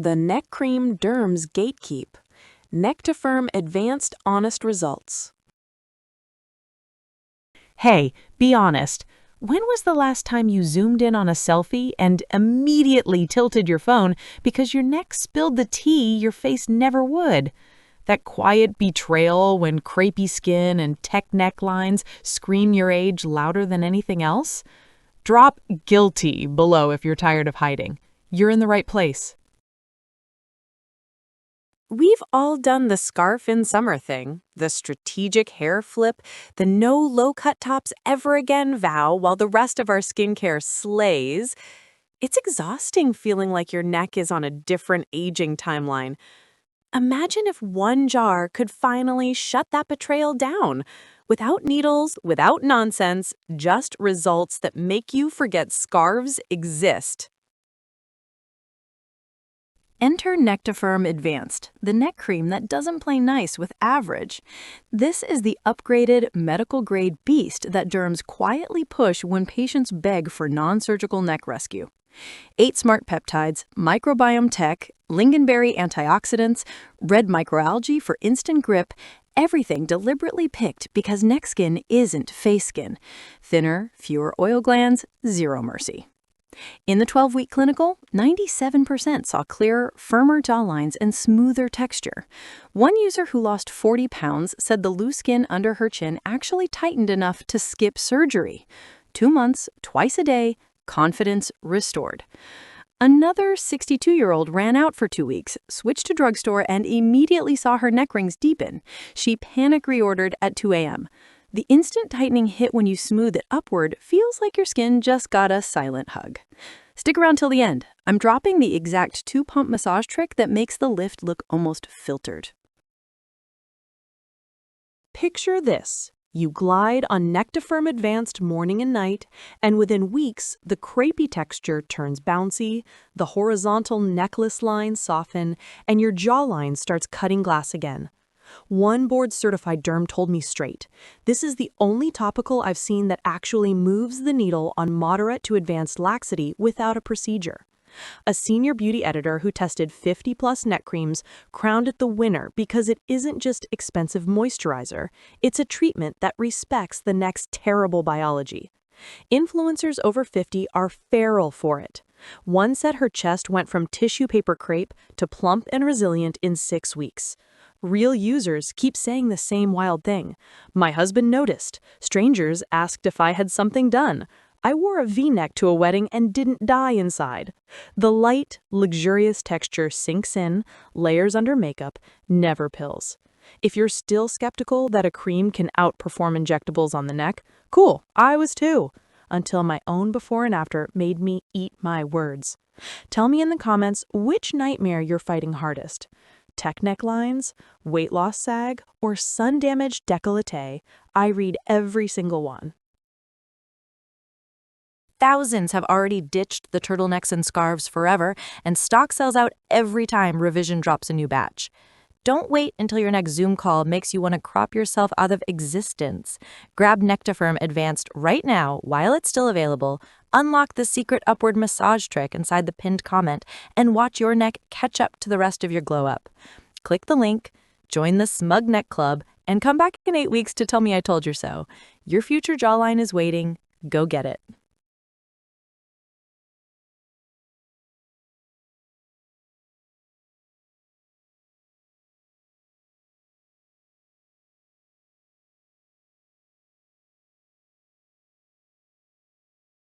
The Neck Cream Derms Gatekeep. Nectifirm Advanced Honest Results. Hey, be honest. When was the last time you zoomed in on a selfie and immediately tilted your phone because your neck spilled the tea your face never would? That quiet betrayal when crepey skin and tech necklines scream your age louder than anything else? Drop guilty below if you're tired of hiding. You're in the right place. We've all done the scarf in summer thing, the strategic hair flip, the no low-cut tops ever again vow while the rest of our skincare slays. It's exhausting feeling like your neck is on a different aging timeline. Imagine if one jar could finally shut that betrayal down. Without needles, without nonsense, just results that make you forget scarves exist. Enter Nectifirm Advanced, the neck cream that doesn't play nice with average. This is the upgraded medical-grade beast that derms quietly push when patients beg for non-surgical neck rescue. 8 smart peptides, microbiome tech, lingonberry antioxidants, red microalgae for instant grip, everything deliberately picked because neck skin isn't face skin. Thinner, fewer oil glands, zero mercy. In the 12-week clinical, 97% saw clearer, firmer jawlines and smoother texture. One user who lost 40 pounds said the loose skin under her chin actually tightened enough to skip surgery. 2 months, twice a day, confidence restored. Another 62-year-old ran out for 2 weeks, switched to drugstore, and immediately saw her neck rings deepen. She panic-reordered at 2 a.m. The instant tightening hit when you smooth it upward feels like your skin just got a silent hug. Stick around till the end. I'm dropping the exact 2-pump massage trick that makes the lift look almost filtered. Picture this. You glide on Nectifirm Advanced morning and night, and within weeks, the crepey texture turns bouncy, the horizontal necklace lines soften, and your jawline starts cutting glass again. One board-certified derm told me straight, this is the only topical I've seen that actually moves the needle on moderate to advanced laxity without a procedure. A senior beauty editor who tested 50-plus neck creams crowned it the winner because it isn't just expensive moisturizer, it's a treatment that respects the neck's terrible biology. Influencers over 50 are feral for it. One said her chest went from tissue paper crepe to plump and resilient in 6 weeks. Real users keep saying the same wild thing. My husband noticed. Strangers asked if I had something done. I wore a V-neck to a wedding and didn't die inside. The light, luxurious texture sinks in, layers under makeup, never pills. If you're still skeptical that a cream can outperform injectables on the neck, cool, I was too. Until my own before and after made me eat my words. Tell me in the comments which nightmare you're fighting hardest. Tech necklines, weight loss sag, or sun-damaged décolleté. I read every single one. Thousands have already ditched the turtlenecks and scarves forever, and stock sells out every time Revision drops a new batch. Don't wait until your next Zoom call makes you want to crop yourself out of existence. Grab Nectifirm Advanced right now while it's still available, unlock the secret upward massage trick inside the pinned comment, and watch your neck catch up to the rest of your glow up. Click the link, join the Smug Neck Club, and come back in 8 weeks to tell me I told you so. Your future jawline is waiting. Go get it.